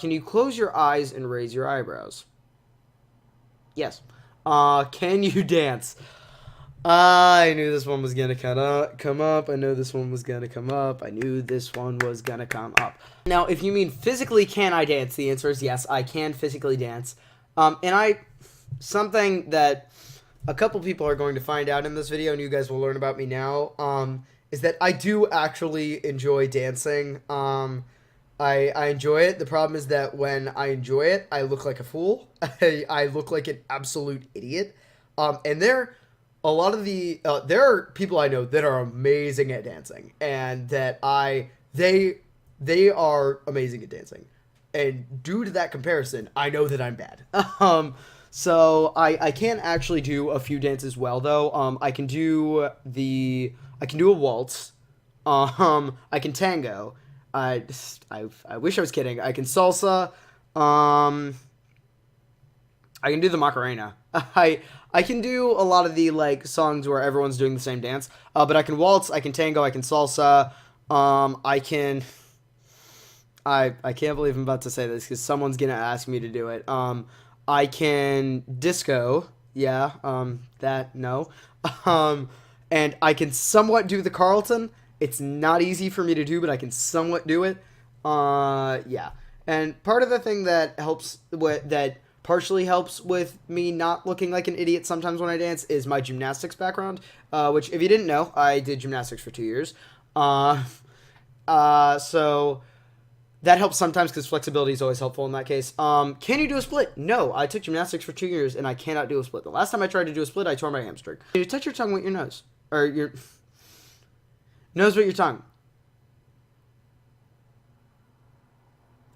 Can you close your eyes and raise your eyebrows? Yes. Can you dance? I knew this one was gonna come up. I know this one was gonna come up. I knew this one was gonna come up. Now, if you mean physically can I dance, the answer is yes, I can physically dance. Something that a couple people are going to find out in this video, and you guys will learn about me now, is that I do actually enjoy dancing. I enjoy it. The problem is that when I enjoy it, I look like a fool. I look like an absolute idiot. And there are people I know that are amazing at dancing, and that they are amazing at dancing. And due to that comparison, I know that I'm bad. So I can actually do a few dances well though. I can do a waltz. I can tango. I wish I was kidding. I can salsa. I can do the Macarena. I can do a lot of the like songs where everyone's doing the same dance. But I can waltz. I can tango. I can salsa. I can. I can't believe I'm about to say this because someone's gonna ask me to do it. I can disco. Yeah. That no. And I can somewhat do the Carlton. It's not easy for me to do, but I can somewhat do it. Yeah. And part of the thing that partially helps with me not looking like an idiot sometimes when I dance is my gymnastics background, which, if you didn't know, I did gymnastics for 2 years. So that helps sometimes because flexibility is always helpful in that case. Can you do a split? No, I took gymnastics for 2 years and I cannot do a split. The last time I tried to do a split, I tore my hamstring. Can you touch your tongue with your nose? Or your nose with your tongue?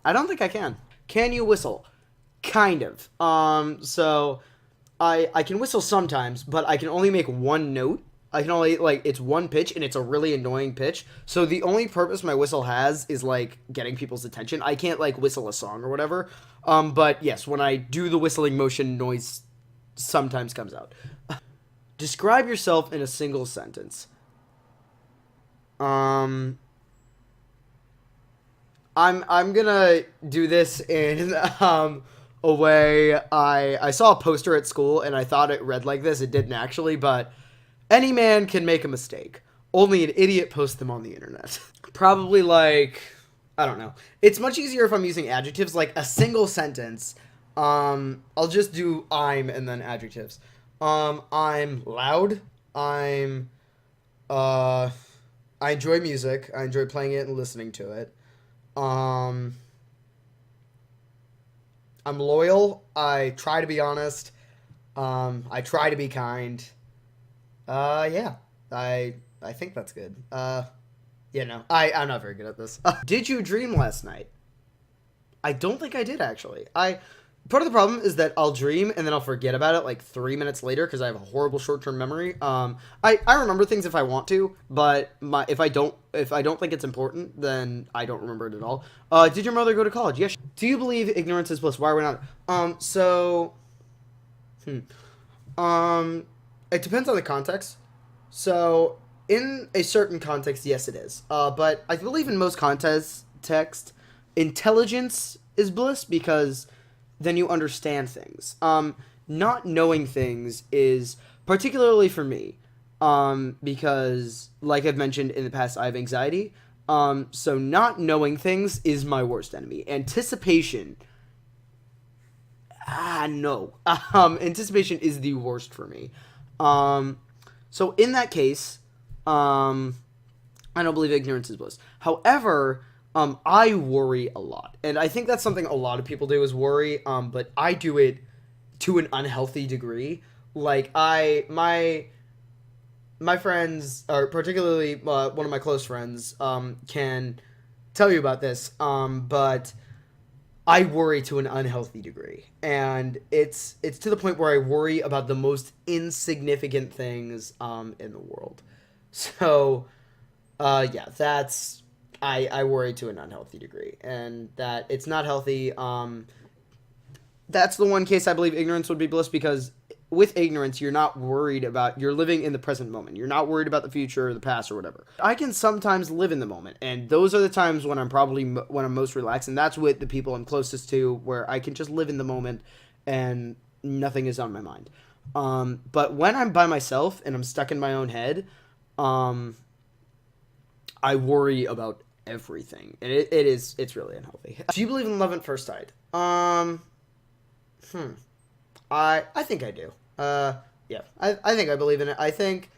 I don't think I can. Can you whistle? Kind of. So I can whistle sometimes, but I can only make one note. I can only, like, it's one pitch, and it's a really annoying pitch. So the only purpose my whistle has is, like, getting people's attention. I can't, like, whistle a song or whatever. But yes, when I do the whistling motion, noise sometimes comes out. Describe yourself in a single sentence. I'm gonna do this in a way. I saw a poster at school and I thought it read like this. It didn't actually, but any man can make a mistake. Only an idiot posts them on the internet. Probably like, I don't know. It's much easier if I'm using adjectives, like a single sentence. I'll just do I'm and then adjectives. I'm loud. I enjoy music. I enjoy playing it and listening to it. I'm loyal. I try to be honest. I try to be kind. Yeah. I think that's good. Yeah, no. I'm not very good at this. Did you dream last night? I don't think I did, actually. Part of the problem is that I'll dream and then I'll forget about it like 3 minutes later because I have a horrible short-term memory. I remember things if I want to, but if I don't think it's important, then I don't remember it at all. Did your mother go to college? Yes. Do you believe ignorance is bliss? Why are we not? It depends on the context. So in a certain context, yes, it is. But I believe in most context, intelligence is bliss because then you understand things. Not knowing things is, particularly for me, because, like I've mentioned in the past, I have anxiety. So not knowing things is my worst enemy. Anticipation, no. Anticipation is the worst for me. So in that case, I don't believe ignorance is bliss. However, I worry a lot, and I think that's something a lot of people do is worry. But I do it to an unhealthy degree. Like my friends, or particularly one of my close friends, can tell you about this. But I worry to an unhealthy degree, and it's to the point where I worry about the most insignificant things in the world. So, yeah, that's. I worry to an unhealthy degree, and that it's not healthy. That's the one case I believe ignorance would be bliss, because with ignorance, you're not worried about, you're living in the present moment. You're not worried about the future or the past or whatever. I can sometimes live in the moment, and those are the times when when I'm most relaxed, and that's with the people I'm closest to, where I can just live in the moment and nothing is on my mind. But when I'm by myself and I'm stuck in my own head, um, I worry about everything, and it's really unhealthy. Do you believe in love at first sight? Hmm. I think I do. Yeah, I think I believe in it. I think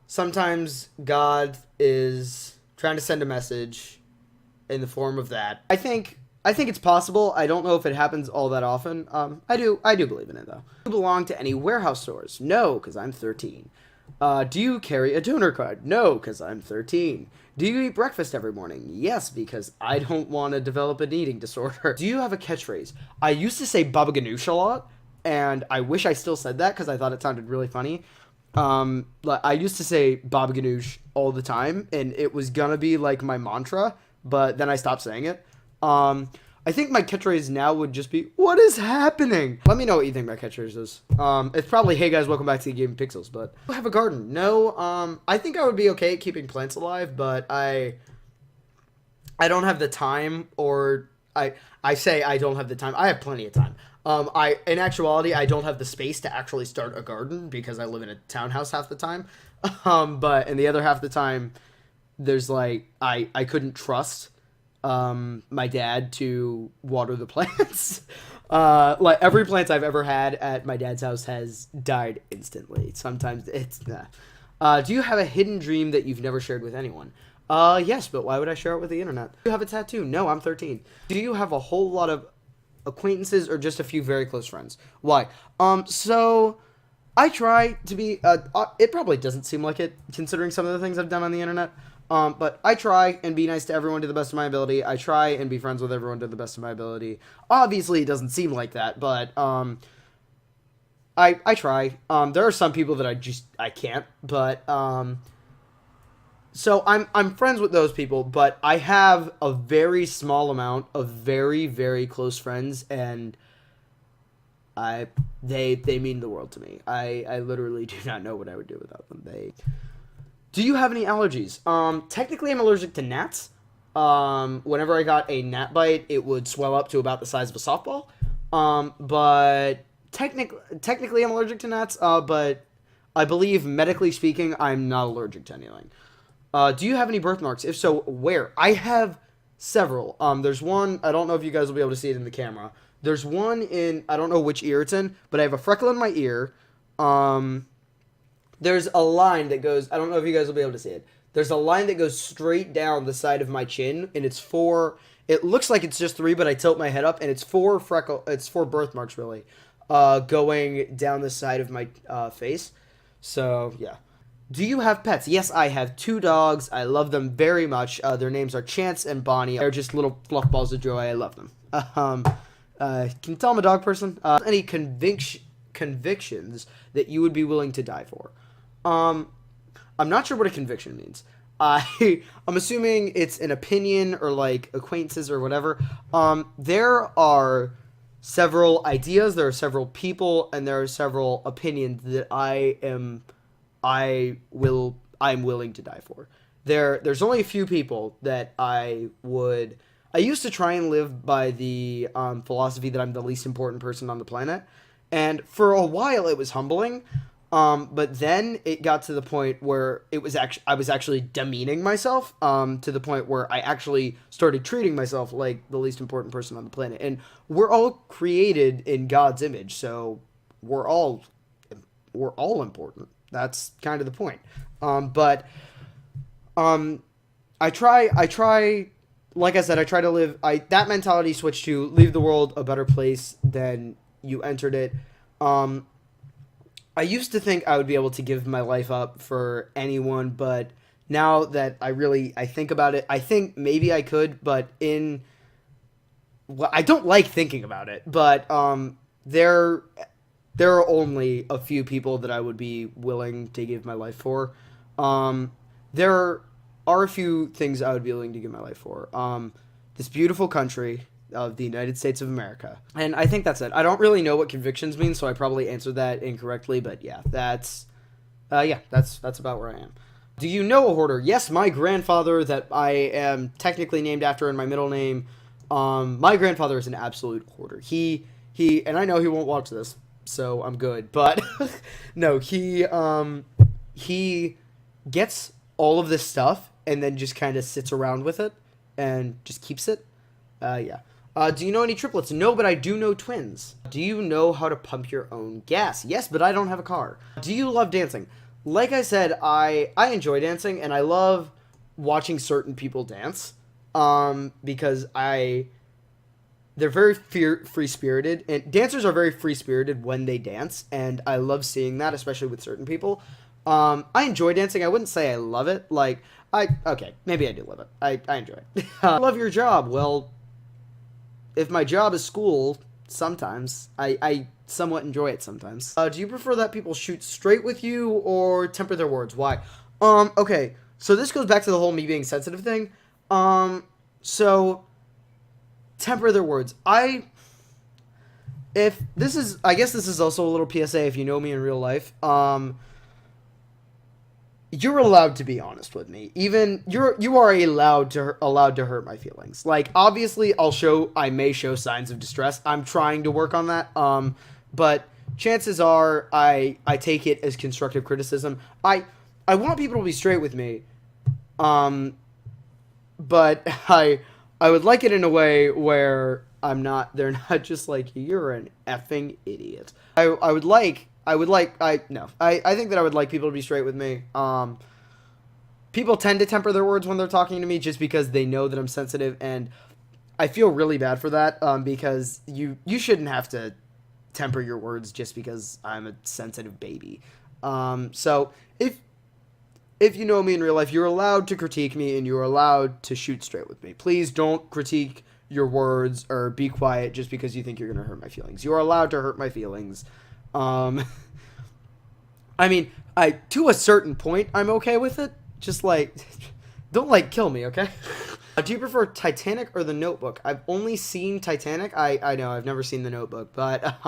sometimes God is trying to send a message in the form of that. I think it's possible. I don't know if it happens all that often. I do believe in it though. Do you belong to any warehouse stores? No, because I'm 13. Do you carry a donor card? No, because I'm 13. Do you eat breakfast every morning? Yes, because I don't want to develop an eating disorder. Do you have a catchphrase? I used to say Baba Ganoush a lot, and I wish I still said that because I thought it sounded really funny. Like I used to say Baba Ganoush all the time, and it was gonna be like my mantra, but then I stopped saying it. I think my catchphrase now would just be, "What is happening?" Let me know what you think my catchphrase is. It's probably, "Hey guys, welcome back to the Game Pixels." But I have a garden. No, I think I would be okay at keeping plants alive, but I don't have the time, or I say I don't have the time. I have plenty of time. In actuality, I don't have the space to actually start a garden because I live in a townhouse half the time. But in the other half the time, there's like I couldn't trust my dad to water the plants. Like every plant I've ever had at my dad's house has died instantly. Sometimes it's nah. Do you have a hidden dream that you've never shared with anyone? Yes, but why would I share it with the internet? Do you have a tattoo? No, I'm 13. Do you have a whole lot of acquaintances or just a few very close friends? Why? So I try to be. It probably doesn't seem like it, considering some of the things I've done on the internet. But I try and be nice to everyone to the best of my ability. I try and be friends with everyone to the best of my ability. Obviously, it doesn't seem like that, but I try. There are some people that I can't, but so I'm friends with those people, but I have a very small amount of very very close friends, and they mean the world to me. I literally do not know what I would do without them. Do you have any allergies? Technically, I'm allergic to gnats. Whenever I got a gnat bite, it would swell up to about the size of a softball. But technically, I'm allergic to gnats. But I believe, medically speaking, I'm not allergic to anything. Do you have any birthmarks? If so, where? I have several. There's one. I don't know if you guys will be able to see it in the camera. There's one in. I don't know which ear it's in, but I have a freckle in my ear. There's a line that goes, I don't know if you guys will be able to see it. There's a line that goes straight down the side of my chin, and it's four, it looks like it's just three, but I tilt my head up, and it's four birthmarks, really, going down the side of my face. So, yeah. Do you have pets? Yes, I have two dogs. I love them very much. Their names are Chance and Bonnie. They're just little fluff balls of joy. I love them. Can you tell I'm a dog person? Any convictions that you would be willing to die for? I'm not sure what a conviction means. I'm assuming it's an opinion or like acquaintances or whatever. There are several ideas, there are several people, and there are several opinions that I'm willing to die for. There's only a few people that I used to try and live by the philosophy that I'm the least important person on the planet, and for a while it was humbling. But then it got to the point where I was actually demeaning myself, to the point where I actually started treating myself like the least important person on the planet. And we're all created in God's image, so we're all important. That's kind of the point. But I try, like I said, I try to live, that mentality switched to leave the world a better place than you entered it. I used to think I would be able to give my life up for anyone, but now that I think about it, I think maybe I could, but I don't like thinking about it, but there are only a few people that I would be willing to give my life for. There are a few things I would be willing to give my life for. This beautiful country, of the United States of America. And I think that's it. I don't really know what convictions mean, so I probably answered that incorrectly, but yeah, that's about where I am. Do you know a hoarder? Yes, my grandfather that I am technically named after in my middle name, my grandfather is an absolute hoarder. He, and I know he won't watch this, so I'm good, but no, he gets all of this stuff and then just kind of sits around with it and just keeps it. Yeah. Do you know any triplets? No, but I do know twins. Do you know how to pump your own gas? Yes, but I don't have a car. Do you love dancing? Like I said, I enjoy dancing, and I love watching certain people dance, because they're very free-spirited, and dancers are very free-spirited when they dance, and I love seeing that, especially with certain people. I enjoy dancing. I wouldn't say I love it. Okay, maybe I do love it. I enjoy it. I love your job. Well, if my job is school, sometimes I somewhat enjoy it sometimes. Do you prefer that people shoot straight with you or temper their words? Why? Okay, so this goes back to the whole me being sensitive thing. So temper their words. I guess this is also a little PSA if you know me in real life. You're allowed to be honest with me. Even you are allowed to hurt my feelings. Like, obviously I may show signs of distress. I'm trying to work on that. But chances are I take it as constructive criticism. I want people to be straight with me. But I would like it in a way where they're not just like, you're an effing idiot. I think that I would like people to be straight with me. People tend to temper their words when they're talking to me just because they know that I'm sensitive, and I feel really bad for that, because you shouldn't have to temper your words just because I'm a sensitive baby. So if you know me in real life, you're allowed to critique me and you're allowed to shoot straight with me. Please don't critique your words or be quiet just because you think you're going to hurt my feelings. You are allowed to hurt my feelings. I mean, to a certain point, I'm okay with it. Just don't kill me, okay? Do you prefer Titanic or The Notebook? I've only seen Titanic. I know I've never seen The Notebook, but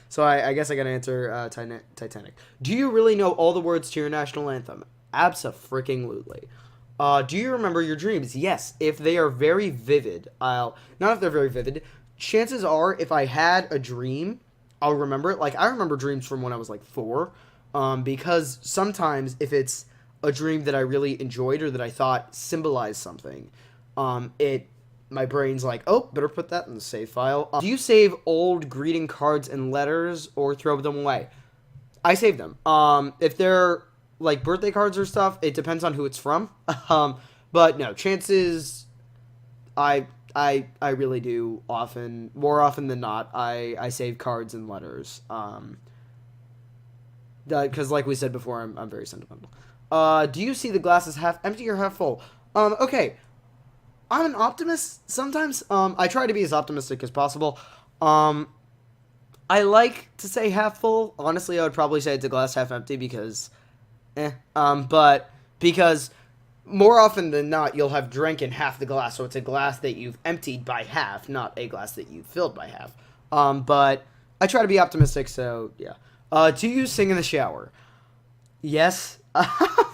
so I guess I gotta answer Titanic. Do you really know all the words to your national anthem? Abso-freaking-lutely. Do you remember your dreams? Yes, if they are very vivid. Not if they're very vivid. Chances are, if I had a dream, I'll remember it. Like, I remember dreams from when I was 4, because sometimes if it's a dream that I really enjoyed or that I thought symbolized something, my brain's like, oh, better put that in the save file. Do you save old greeting cards and letters or throw them away? I save them. If they're birthday cards or stuff, it depends on who it's from. But no, chances I really do more often than not, I save cards and letters. Because like we said before, I'm very sentimental. Do you see the glass as half empty or half full? Okay. I'm an optimist sometimes. I try to be as optimistic as possible. I like to say half full. Honestly, I would probably say it's a glass half empty because, but because more often than not, you'll have drank in half the glass, so it's a glass that you've emptied by half, not a glass that you've filled by half. But I try to be optimistic, so yeah. Do you sing in the shower? Yes. I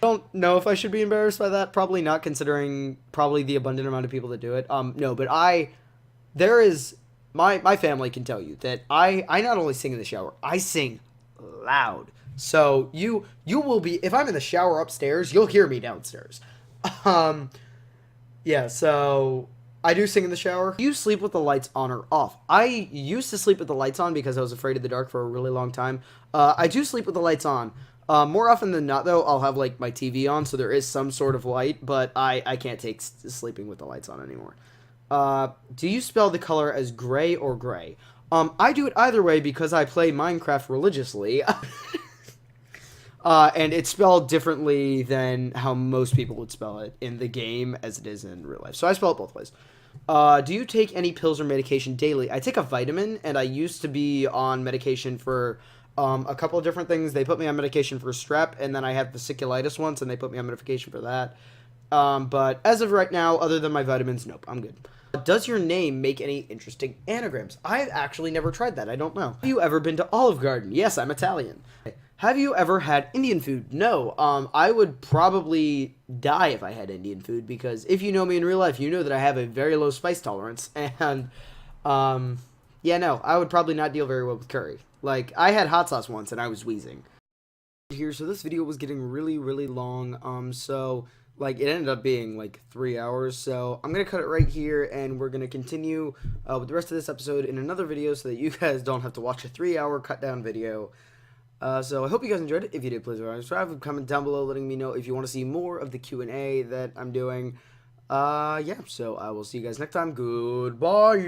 don't know if I should be embarrassed by that. Probably not, considering probably the abundant amount of people that do it. No, but my family can tell you that I not only sing in the shower, I sing loud. So you will be, if I'm in the shower upstairs, you'll hear me downstairs. Yeah, so I do sing in the shower. Do you sleep with the lights on or off? I used to sleep with the lights on because I was afraid of the dark for a really long time. I do sleep with the lights on. More often than not, though, I'll have, my TV on, so there is some sort of light, but I can't take sleeping with the lights on anymore. Do you spell the color as gray or gray? I do it either way because I play Minecraft religiously. And it's spelled differently than how most people would spell it in the game as it is in real life. So I spell it both ways. Do you take any pills or medication daily? I take a vitamin, and I used to be on medication for a couple of different things. They put me on medication for strep, and then I had fasciculitis once, and they put me on medication for that. But as of right now, other than my vitamins, nope, I'm good. Does your name make any interesting anagrams? I've actually never tried that. I don't know. Have you ever been to Olive Garden? Yes, I'm Italian. Have you ever had Indian food? No. I would probably die if I had Indian food, because if you know me in real life, you know that I have a very low spice tolerance, and yeah, no, I would probably not deal very well with curry. Like, I had hot sauce once and I was wheezing. Here, so this video was getting really long, so like it ended up being like 3 hours, so I'm gonna cut it right here, and we're gonna continue with the rest of this episode in another video so that you guys don't have to watch a 3 hour cut down video. So I hope you guys enjoyed it. If you did, please subscribe, comment down below letting me know if you want to see more of the Q&A that I'm doing. Yeah, so I will see you guys next time. Goodbye.